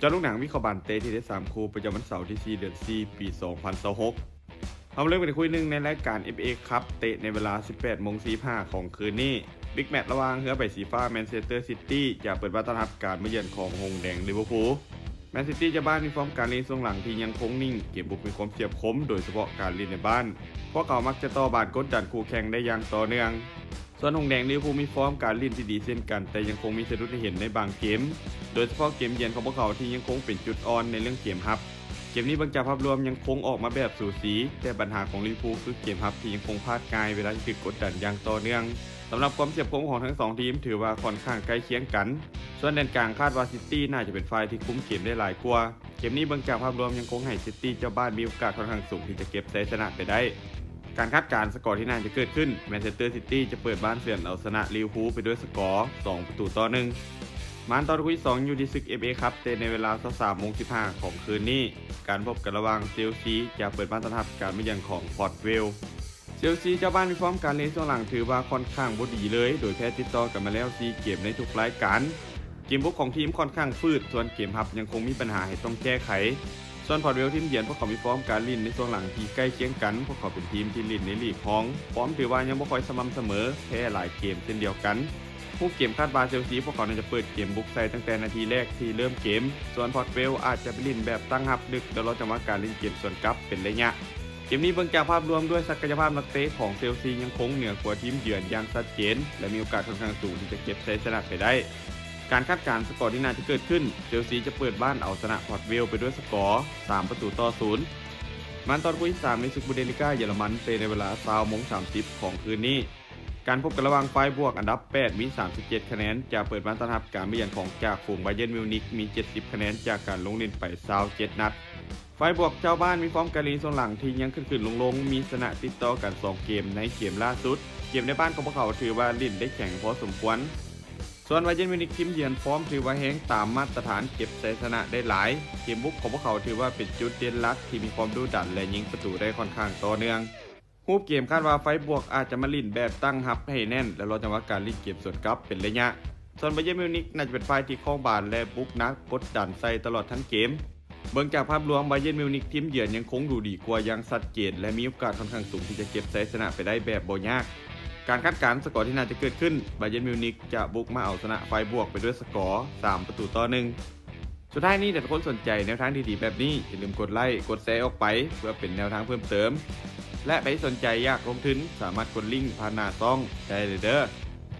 จอลูกหนังวิเคราะห์บานเตะที่ได้3คู่ประจำวันเสาร์ที่4เดือน4ปี2026เราเริ่มกันในคุยหนึ่งในรายการ FA ครับเตะในเวลา 18:45 ของคืนนี้บิ๊กแมตช์ระหว่างเฮือใบสีฟ้าแมนเชสเตอร์ซิตี้จะเปิดบ้านต้อนรับการมาเยือนของหงแดงลิเวอร์พูลแมนซิตี้จะบ้านมีฟอร์มการเล่นช่วงหลังที่ยังคงนิ่งเกมบุกมีความเฉียบคมโดยเฉพาะการเล่นในบ้านพวกเขามักจะต่อบาดกดดันคู่แข่งได้อย่างต่อเนื่องส่วนหงแดงลิเวอร์พูลมีฟอร์มการเล่นที่ดีเช่นกันแต่ยังคงมีสะดุดให้เห็นในบางเกมโดยเฉพาะเกมเยือนของพวกเขาที่ยังคงเป็นจุดอ่อนในเรื่องเกมรับเกมนี้บางจากภาพรวมยังคงออกมาแบบสูสีแต่ปัญหาของลิเวอร์พูลคือเกมรับที่ยังคงพลาดง่ายเวลาที่ถูกกดดันอย่างต่อเนื่องสำหรับความเฉียบคมของทั้ง2ทีมถือว่าค่อนข้างใกล้เคียงกันส่วนแดนกลางคาดว่าซิตี้น่าจะเป็นฝ่ายที่คุมเกมได้หลายกว่าเกมนี้บางจากภาพรวมยังคงให้ซิตี้เจ้าบ้านมีโอกาสค่อนข้างสูงที่จะเก็บชัยชนะไปได้การคาดการณ์สกอร์ที่น่าจะเกิดขึ้นแมนเชสเตอร์ซิตี้จะเปิดบ้านเสือนเอาชนะลิเวอร์พูลไปด้วยสกอร์2-1มานตอนคุย2อยู่ที่ศึก FA ครับเตะในเวลา 23:15 ของคืนนี้การพบกันระหว่างเชลซีจะเปิดบ้านต้อนรับการมาเยือนของพอร์ตเวลเชลซีเจ้าบ้านมีฟอร์มการเล่นช่วงหลังถือว่าค่อนข้างบ่ดีเลยโดยแพ้ติดต่อกันมาแล้ว4เกมในทุกรายการเกมบุกของทีมค่อนข้างฟืดส่วนเกมรับยังคงมีปัญหาให้ต้องแก้ไขส่วนพอร์ตเวลทีมเยือนพวกเขามีฟอร์มการเล่นในช่วงหลังที่ใกล้เคียงกันพวกเขาเป็นทีมที่เล่นในลีกของฟอร์มถือว่ายังบ่ค่อยสม่ำเสมอแพ้หลายเกมเช่นเดียวกันผู้เกมคาดว่าเชลซีพวกเขาจะเปิดเกมบุกใส่ตั้งแต่นาทีแรกที่เริ่มเกมส่วนพอร์ตเวลอาจจะไปเล่นแบบตั้งรับดึกโดยเราจะมาการเล่นเกมส่วนกลับเป็นระยะเกมนี้เบิ่งจากภาพรวมด้วยศักยภาพนักเตะของเชลซียังคงเหนือกว่าทีมเยือนอย่างชัดเจนและมีโอกาสค่อนข้างสูงที่จะเก็บชัยชนะไปได้การคาดการณ์สกอร์ที่น่าจะเกิดขึ้นเชลซีจะเปิดบ้านเอาชนะพอร์ตเวลไปด้วยสกอร์3-0มันตอนคู่ที่3ในศึกบูเดสลิก้าเยอรมันเตะในเวลา 20:30 ของคืนนี้การพบกันระหว่างฝ่ายบวกอันดับ8มี37คะแนนจะเปิดบ้านต้อนรับการมาเยือนของจากฝูงบาเยิร์นมิวนิกมี70คะแนนจากการลงเล่นไป27นัดฝ่ายบวกเจ้าบ้านมีฟอร์มการเล่นส่วนหลังที่ยังขึ้นลงมีชนะติดต่อกัน2เกมในเกมล่าสุดเกมในบ้านของพวกเขาถือว่าเล่นได้แข็งพอสมควรส่วนบาเยิร์นมิวนิกทีมเยือนฟอร์มถือว่าแห้งตามมาตรฐานเก็บชัยชนะได้หลายเกมบุกของพวกเขาถือว่าเป็นจุดเด่นหลักที่มีความดุดันและยิงประตูได้ค่อนข้างต่อเนื่องรูปเกมคาดว่าไฟบวกอาจจะมาลิ่นแบบตั้งรับให้แน่นและรอจังหวะการลิ่นเกมสวนกลับเป็นระยะส่วนบาเยิร์นมิวนิกน่าจะเป็นฝ่ายที่ครองบาลและบุกนักกดดันใส่ตลอดทั้งเกมเบิ่งจากภาพรวมบาเยิร์นมิวนิกทีมเยือนยังคงดูดีกว่าอย่างชัดเจนและมีโอกาสค่อนข้างสูงที่จะเก็บชัยชนะไปได้แบบบ่ยากการคาดการณ์สกอร์ที่น่าจะเกิดขึ้นบาเยิร์นมิวนิกจะบุกมาเอาชนะไฟบวกไปด้วยสกอร์3-1สุดท้ายนี้แต่คนสนใจแนวทางดีๆแบบนี้อย่าลืมกดไลค์กดแชร์ออกไปเพื่อเป็นแนวทางเพิ่มเติมและใครสนใจอยากลงทุนสามารถกดลิงก์ผ่านหน้าซ่องได้เลยเด้อ